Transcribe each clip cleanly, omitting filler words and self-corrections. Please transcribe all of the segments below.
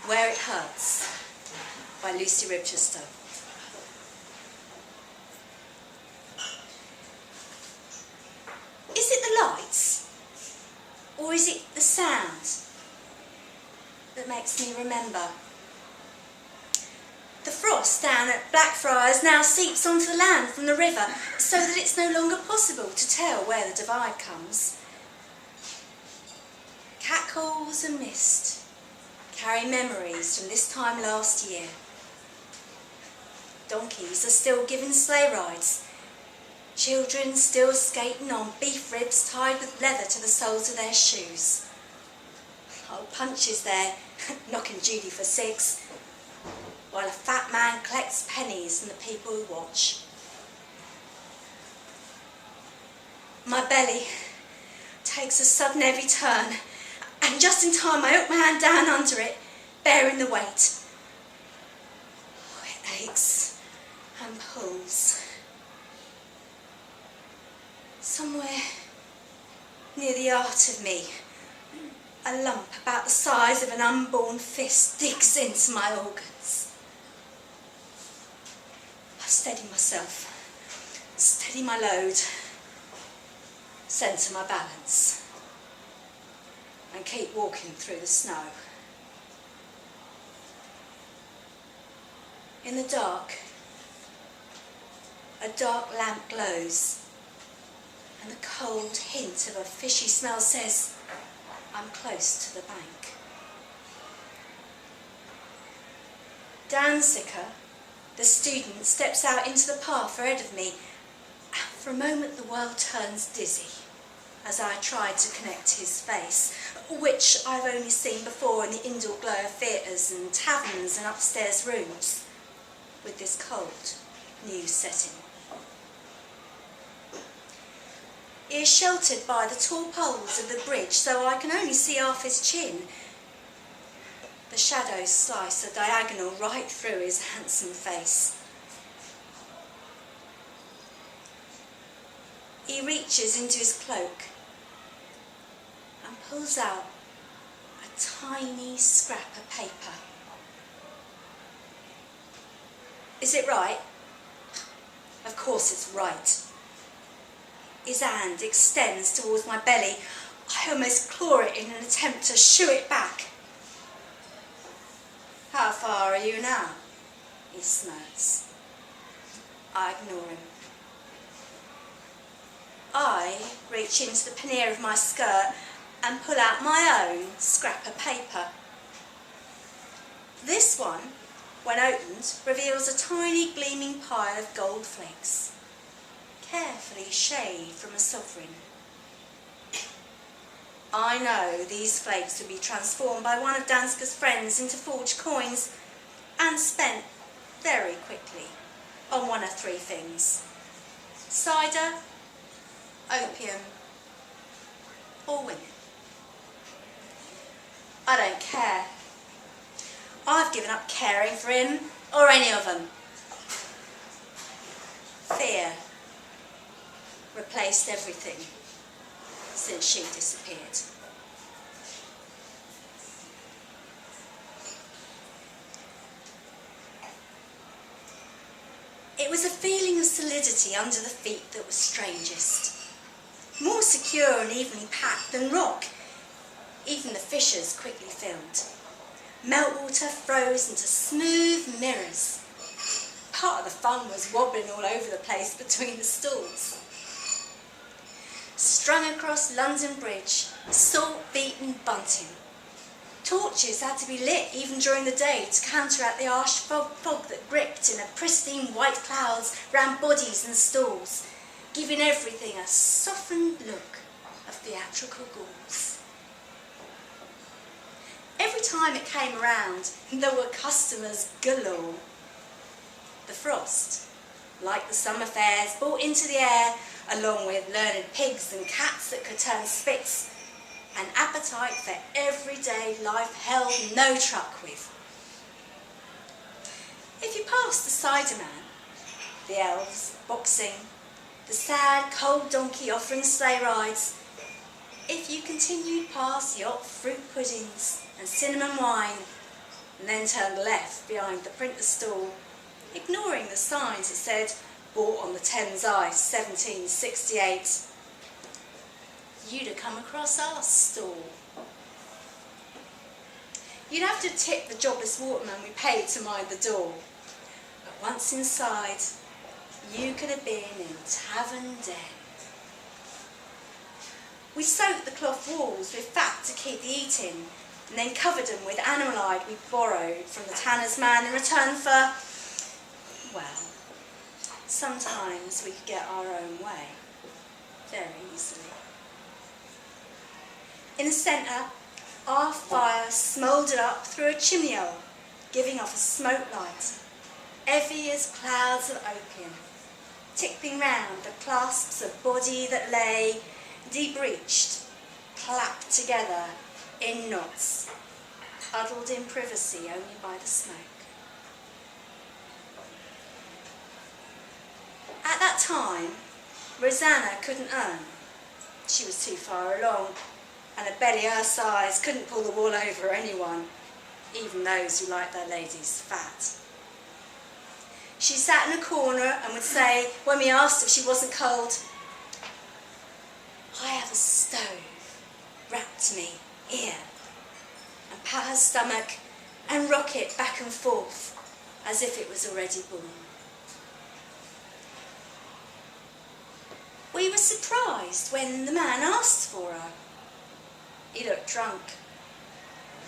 Where It Hurts by Lucy Ribchester. Is it the lights, or is it the sound that makes me remember? The frost down at Blackfriars now seeps onto the land from the river, so that it's no longer possible to tell where the divide comes. Catcalls and mist carry memories from this time last year. Donkeys are still given sleigh rides. Children still skating on beef ribs tied with leather to the soles of their shoes. Old Punch is there, knocking Judy for 6, while a fat man collects pennies from the people who watch. My belly takes a sudden heavy turn, and just in time I hook my hand down under it, bearing the weight. Oh, it aches and pulls. Somewhere near the heart of me, a lump about the size of an unborn fist digs into my organs. I steady myself, steady my load, centre my balance, and keep walking through the snow. In the dark, a dark lamp glows, and the cold hint of a fishy smell says, I'm close to the bank. Danziger, the student, steps out into the path ahead of me, and for a moment the world turns dizzy as I try to connect his face, which I've only seen before in the indoor glow of theatres and taverns and upstairs rooms, with this cold new setting. He is sheltered by the tall poles of the bridge, so I can only see half his chin. The shadows slice a diagonal right through his handsome face. He reaches into his cloak and pulls out a tiny scrap of paper. Is it right? Of course it's right. His hand extends towards my belly. I almost claw it in an attempt to shoo it back. How far are you now? He smirks. I ignore him. I reach into the pannier of my skirt and pull out my own scrap of paper. This one, when opened, reveals a tiny gleaming pile of gold flakes, carefully shaved from a sovereign. I know these flakes would be transformed by one of Danziger's friends into forged coins and spent very quickly on one of 3 things: cider, opium, or women. I don't care. I've given up caring for him or any of them. Fear replaced everything since she disappeared. It was a feeling of solidity under the feet that was strangest, more secure and evenly packed than rock. Even the fissures quickly filled. Meltwater froze into smooth mirrors. Part of the fun was wobbling all over the place between the stalls. Strung across London Bridge, salt-beaten bunting. Torches had to be lit even during the day to counteract the harsh fog that gripped in a pristine white clouds round bodies and stalls, giving everything a softened look of theatrical gauze. Every time it came around, there were customers galore. The frost, like the summer fairs, brought into the air, along with learned pigs and cats that could turn spits, an appetite for everyday life held no truck with. If you passed the cider man, the elves boxing, the sad cold donkey offering sleigh rides, if you continued past yacht fruit puddings and cinnamon wine, and then turned left behind the printer's stall, ignoring the signs that said, bought on the Thames ice, 1768. You'd have come across our stall. You'd have to tip the jobless waterman we paid to mind the door. But once inside, you could have been in tavern den. We soaked the cloth walls with fat to keep the eating, and then covered them with animal hide we borrowed from the tanner's man in return for, well, sometimes we could get our own way, very easily. In the centre, our fire smouldered up through a chimney hole, giving off a smoke light, heavy as clouds of opium, tickling round the clasps of body that lay, debreached, clapped together in knots, huddled in privacy only by the smoke. At that time, Rosanna couldn't earn. She was too far along, and a belly her size couldn't pull the wool over anyone, even those who liked their ladies fat. She sat in a corner and would say, when we asked if she wasn't cold, I have a stove wrapped to me here, and pat her stomach and rock it back and forth as if it was already born. We were surprised when the man asked for her. He looked drunk.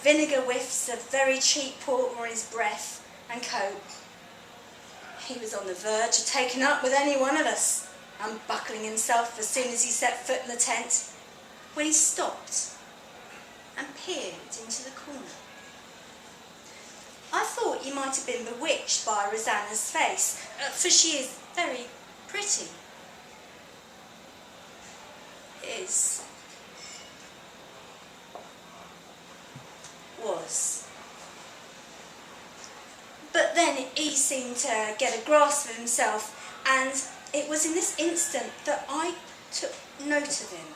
Vinegar whiffs of very cheap port were in his breath and coat. He was on the verge of taking up with any one of us, unbuckling himself as soon as he set foot in the tent, when he stopped and peered into the corner. I thought he might have been bewitched by Rosanna's face, for she is very pretty. Was. But then he seemed to get a grasp of himself, and it was in this instant that I took note of him.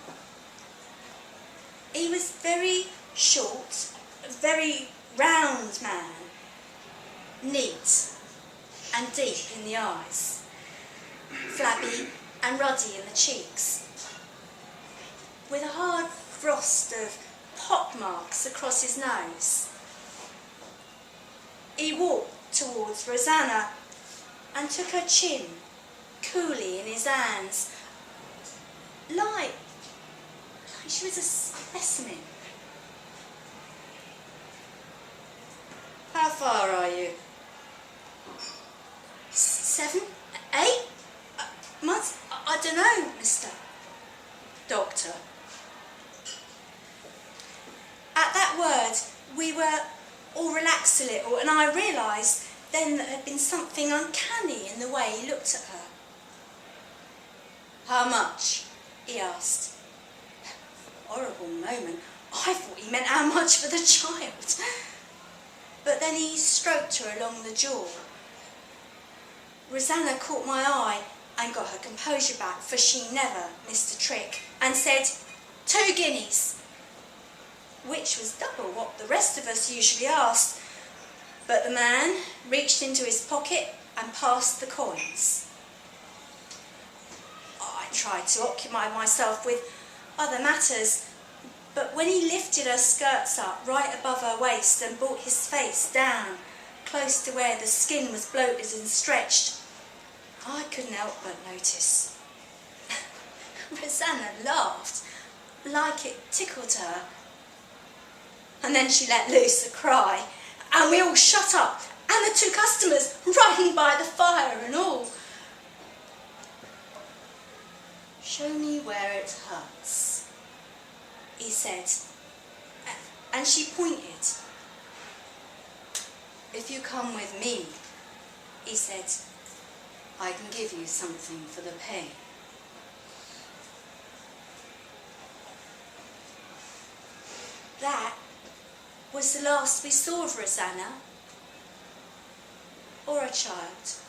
He was very short, a very round man, neat and deep in the eyes, flabby and ruddy in the cheeks, with a hard frost of pock marks across his nose. He walked towards Rosanna and took her chin coolly in his hands, like she was a specimen. How far are you? 7, 8 months? I don't know, Mr. Doctor. At that word, we were all relaxed a little, and I realised then that there had been something uncanny in the way he looked at her. How much? He asked. Horrible moment. I thought he meant how much for the child. But then he stroked her along the jaw. Rosanna caught my eye and got her composure back, for she never missed a trick, and said, 2 guineas. Which was double what the rest of us usually asked. But the man reached into his pocket and passed the coins. I tried to occupy myself with other matters, but when he lifted her skirts up right above her waist and brought his face down, close to where the skin was bloated and stretched, I couldn't help but notice. Rosanna laughed, like it tickled her. And then she let loose a cry, and we all shut up, and the 2 customers riding by the fire and all. Show me where it hurts, he said, and she pointed. If you come with me, he said, I can give you something for the pain. That was the last we saw of Rosanna, or a child.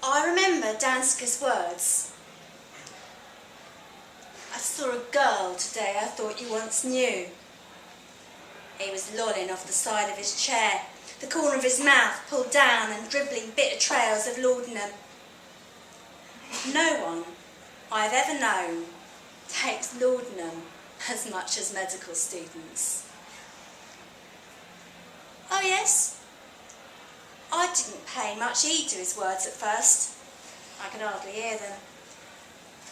I remember Danska's words. A saw a girl today I thought you once knew. He was lolling off the side of his chair, the corner of his mouth pulled down and dribbling bitter trails of laudanum. No one I've ever known takes laudanum as much as medical students. Oh yes, I didn't pay much heed to his words at first. I could hardly hear them.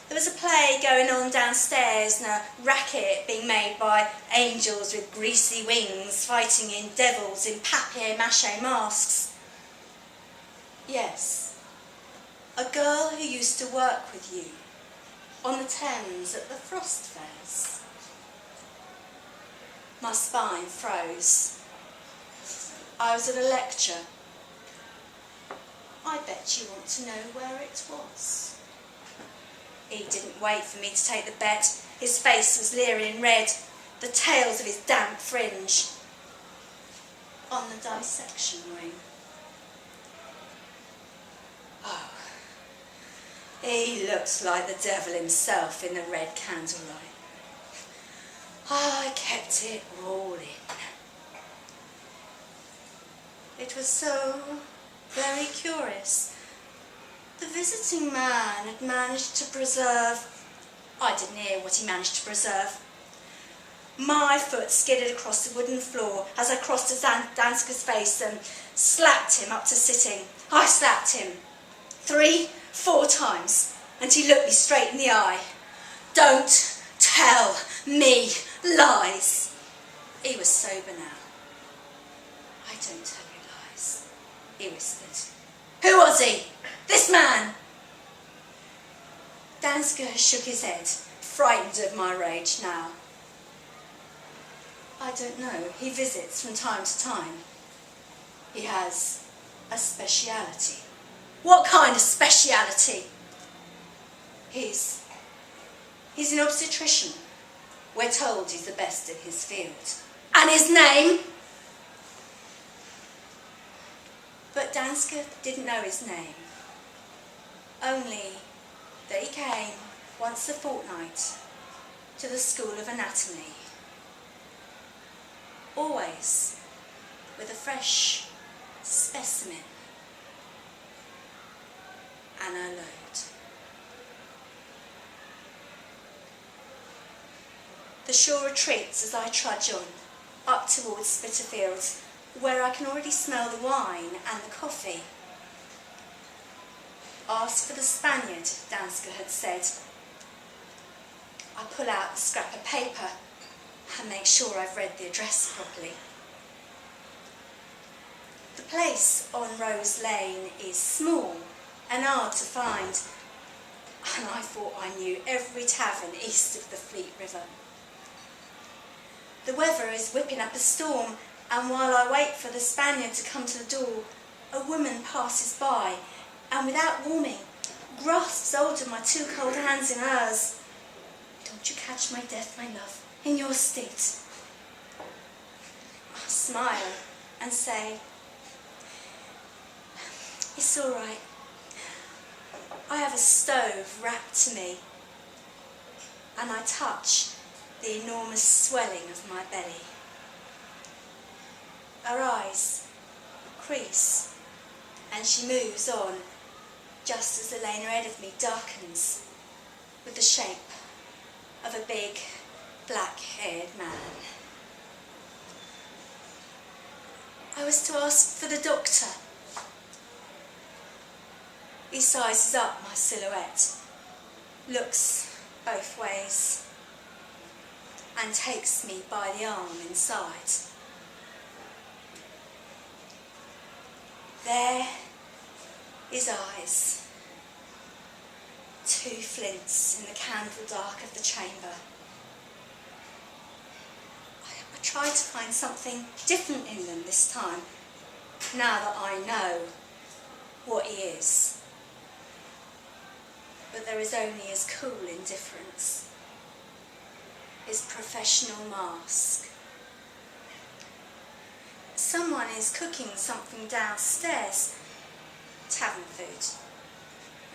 There was a play going on downstairs and a racket being made by angels with greasy wings fighting in devils in papier-mâché masks. Yes, a girl who used to work with you on the Thames at the Frost Fairs. My spine froze. I was at a lecture. I bet you want to know where it was. He didn't wait for me to take the bet. His face was leery and red, the tails of his damp fringe. On the dissection ring. Oh, he looked like the devil himself in the red candlelight. I kept it all in. It was so very curious. The visiting man had managed to preserve... I didn't hear what he managed to preserve. My foot skidded across the wooden floor as I crossed to Dansker's face and slapped him up to sitting. I slapped him 3, 4 times, and he looked me straight in the eye. Don't tell me lies. He was sober now. I don't tell you lies, he whispered. Who was he? This man! Dansker shook his head, frightened of my rage now. I don't know. He visits from time to time. He has a speciality. What kind of speciality? He's an obstetrician. We're told he's the best in his field. And his name? But Dansker didn't know his name. Only that he came once a fortnight to the School of Anatomy. Always with a fresh specimen and a load. The shore retreats as I trudge on, up towards Spitalfields, where I can already smell the wine and the coffee. Ask for the Spaniard, Dansker had said. I pull out the scrap of paper and make sure I've read the address properly. The place on Rose Lane is small and hard to find, and I thought I knew every tavern east of the Fleet River. The weather is whipping up a storm, and while I wait for the Spaniard to come to the door, a woman passes by and without warning, grasps hold of my 2 cold hands in hers. Don't you catch my death, my love, in your state. I smile and say, it's all right. I have a stove wrapped to me, and I touch the enormous swelling of my belly. Her eyes crease, and she moves on, just as the lane ahead of me darkens with the shape of a big, black-haired man. I was to ask for the doctor. He sizes up my silhouette, looks both ways, and takes me by the arm inside. There, his eyes, 2 flints in the candle dark of the chamber. I try to find something different in them this time, now that I know what he is. But there is only his cool indifference, his professional mask. Someone is cooking something downstairs. Tavern food.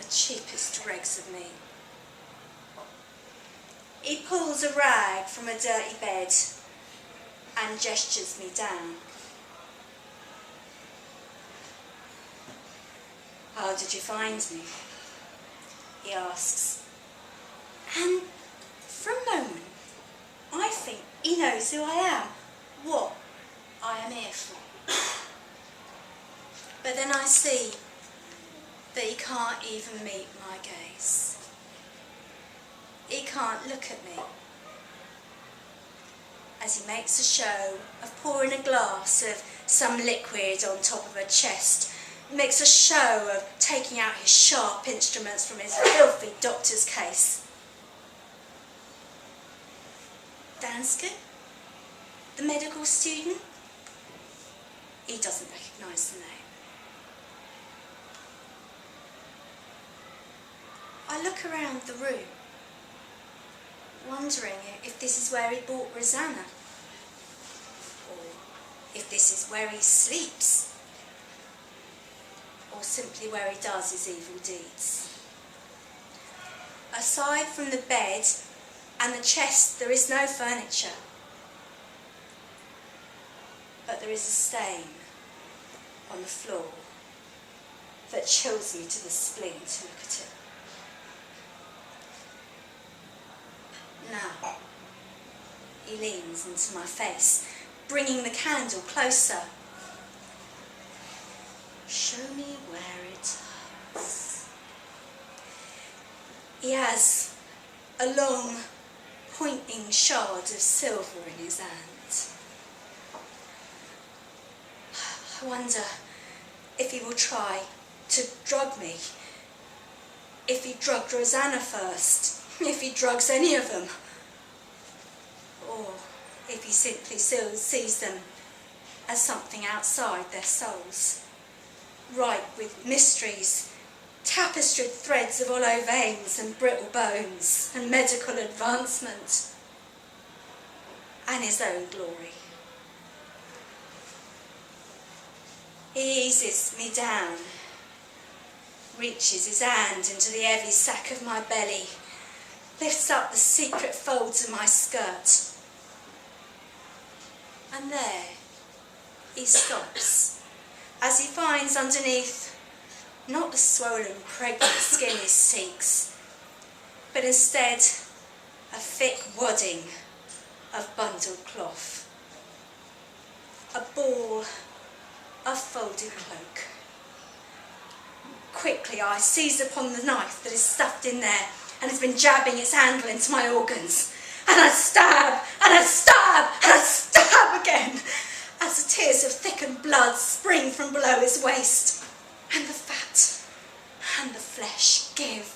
The cheapest dregs of me. He pulls a rag from a dirty bed and gestures me down. "How did you find me?" he asks. And for a moment, I think he knows who I am, what I am here for. But then I see that he can't even meet my gaze. He can't look at me as he makes a show of pouring a glass of some liquid on top of her chest, makes a show of taking out his sharp instruments from his filthy doctor's case. Danske, the medical student, he doesn't recognise the name. I look around the room, wondering if this is where he bought Rosanna, or if this is where he sleeps, or simply where he does his evil deeds. Aside from the bed and the chest, there is no furniture, but there is a stain on the floor that chills me to the spleen to look at it. Now, he leans into my face, bringing the candle closer. "Show me where it hurts." He has a long, pointing shard of silver in his hand. I wonder if he will try to drug me, if he drugged Rosanna first, if he drugs any of them, or if he simply sees them as something outside their souls, ripe with mysteries, tapestried threads of hollow veins and brittle bones and medical advancement, and his own glory. He eases me down, reaches his hand into the heavy sack of my belly, lifts up the secret folds of my skirt. And there he stops, as he finds underneath not the swollen, pregnant skin he seeks, but instead a thick wadding of bundled cloth, a ball of folded cloak. Quickly I seize upon the knife that is stuffed in there and has been jabbing its handle into my organs, and I stab, and I stab, and I stab again, as the tears of thickened blood spring from below his waist, and the fat and the flesh give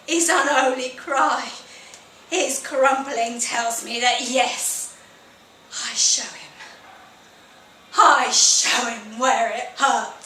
his unholy cry. His crumpling tells me that yes, I show him where it hurts.